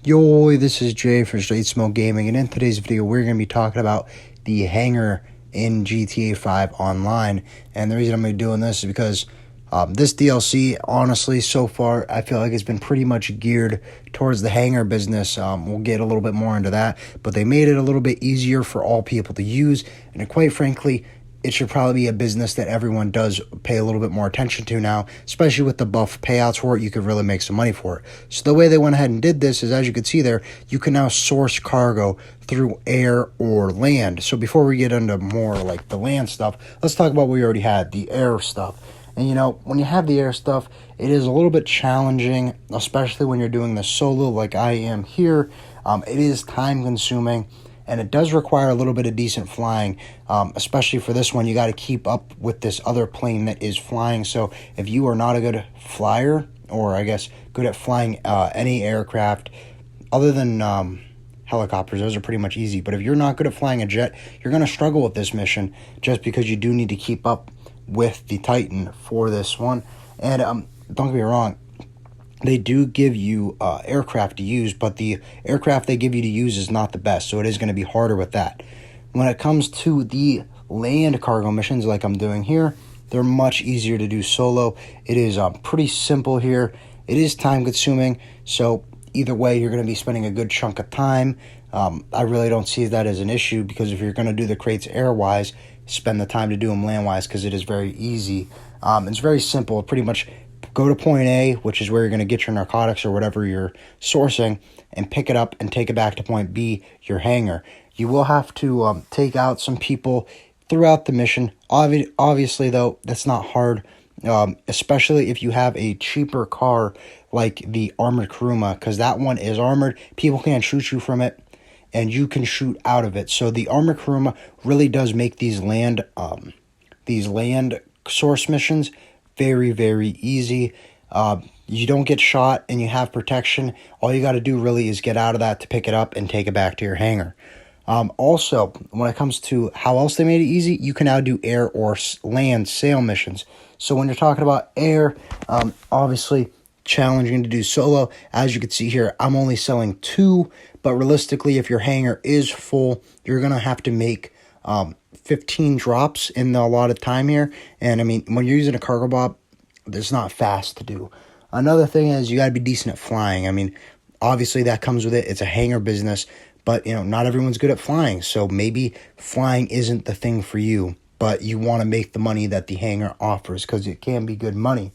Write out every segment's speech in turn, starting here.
Yo, this is Jay for Straight Smoke Gaming, and in today's video, we're going to be talking about the hangar in GTA 5 Online. And the reason I'm going to be doing this is because this DLC, honestly, so far, I feel like it's been pretty much geared towards the hangar business. We'll get a little bit more into that, but they made it a little bit easier for all people to use, and quite frankly, it should probably be a business that everyone does pay a little bit more attention to now, especially with the buff payouts for it. You could really make some money for it. So the way they went ahead and did this is, as you can see there, you can now source cargo through air or land. So before we get into more like the land stuff, let's talk about what we already had, the air stuff. And you know, when you have the air stuff, it is a little bit challenging, especially when you're doing this solo like I am here. It is time consuming, and it does require a little bit of decent flying, especially for this one. You got to keep up with this other plane that is flying. So if you are not a good flyer, or I guess good at flying any aircraft other than helicopters, those are pretty much easy. But if you're not good at flying a jet, you're going to struggle with this mission, just because you do need to keep up with the Titan for this one. And don't get me wrong, they do give you aircraft to use, but the aircraft they give you to use is not the best, so it is going to be harder with that. When it comes to the land cargo missions like I'm doing here, they're much easier to do solo. It is pretty simple here. It is time consuming, so either way, you're going to be spending a good chunk of time. I really don't see that as an issue, because if you're going to do the crates air-wise, spend the time to do them land-wise, because it is very easy. It's very simple. Pretty much go to point A, which is where you're going to get your narcotics or whatever you're sourcing, and pick it up and take it back to point B, your hangar. You will have to take out some people throughout the mission. Obviously, though, that's not hard, especially if you have a cheaper car like the Armored Kuruma, because that one is armored. People can't shoot you from it, and you can shoot out of it. So the Armored Kuruma really does make these land source missions very, very easy. You don't get shot, and you have protection. All you got to do really is get out of that to pick it up and take it back to your hangar. Also, when it comes to how else they made it easy, you can now do air or land sail missions. So when you're talking about air, obviously challenging to do solo. As you can see here, I'm only selling 2, but realistically, if your hangar is full, you're going to have to make 15 drops in the allotted time here. And I mean, when you're using a cargo bot, it's not fast to do. Another thing is you got to be decent at flying. I mean, obviously that comes with it. It's a hangar business, but you know, not everyone's good at flying. So maybe flying isn't the thing for you, but you want to make the money that the hangar offers, because it can be good money.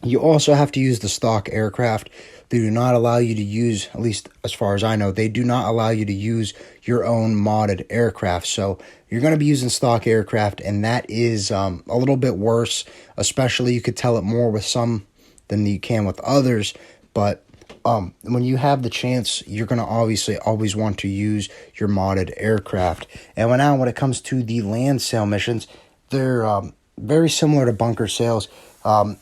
You also have to use the stock aircraft. They do not allow you to use, at least as far as I know, they do not allow you to use your own modded aircraft. So you're going to be using stock aircraft, and that is a little bit worse. Especially, you could tell it more with some than you can with others. But when you have the chance, you're going to obviously always want to use your modded aircraft. And when it comes to the land sale missions, they're very similar to bunker sales.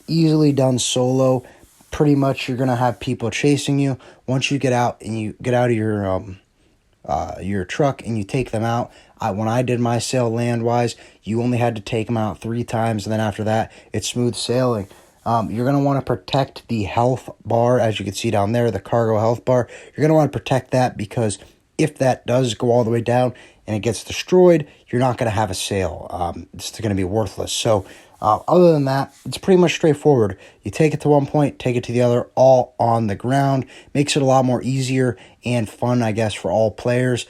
Easily done solo. Pretty much you're going to have people chasing you. Once you get out and you get out of your truck and you take them out, when I did my sale land-wise, you only had to take them out 3 times, and then after that, it's smooth sailing. You're going to want to protect the health bar, as you can see down there, the cargo health bar. You're going to want to protect that, because if that does go all the way down and it gets destroyed, you're not going to have a sale. It's going to be worthless. So other than that, it's pretty much straightforward. You take it to one point, take it to the other, all on the ground. Makes it a lot more easier and fun, I guess, for all players.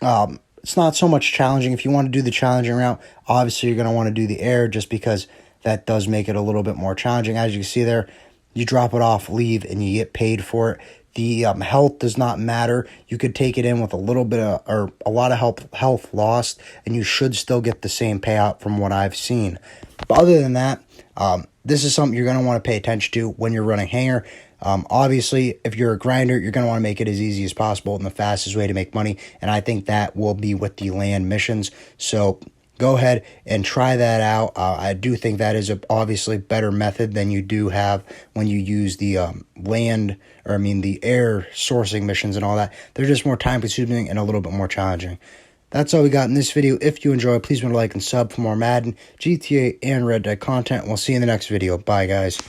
It's not so much challenging. If you want to do the challenging route, obviously you're going to want to do the air, just because that does make it a little bit more challenging. As you can see there, you drop it off, leave, and you get paid for it. The health does not matter. You could take it in with a little bit of, or a lot of health lost, and you should still get the same payout from what I've seen. But other than that, this is something you're going to want to pay attention to when you're running hangar. Obviously, if you're a grinder, you're going to want to make it as easy as possible and the fastest way to make money. And I think that will be with the land missions. So go ahead and try that out. I do think that is obviously better method than you do have when you use the the air sourcing missions and all that. They're just more time consuming and a little bit more challenging. That's all we got in this video. If you enjoyed, please remember to like and sub for more Madden, GTA, and Red Dead content. We'll see you in the next video. Bye, guys.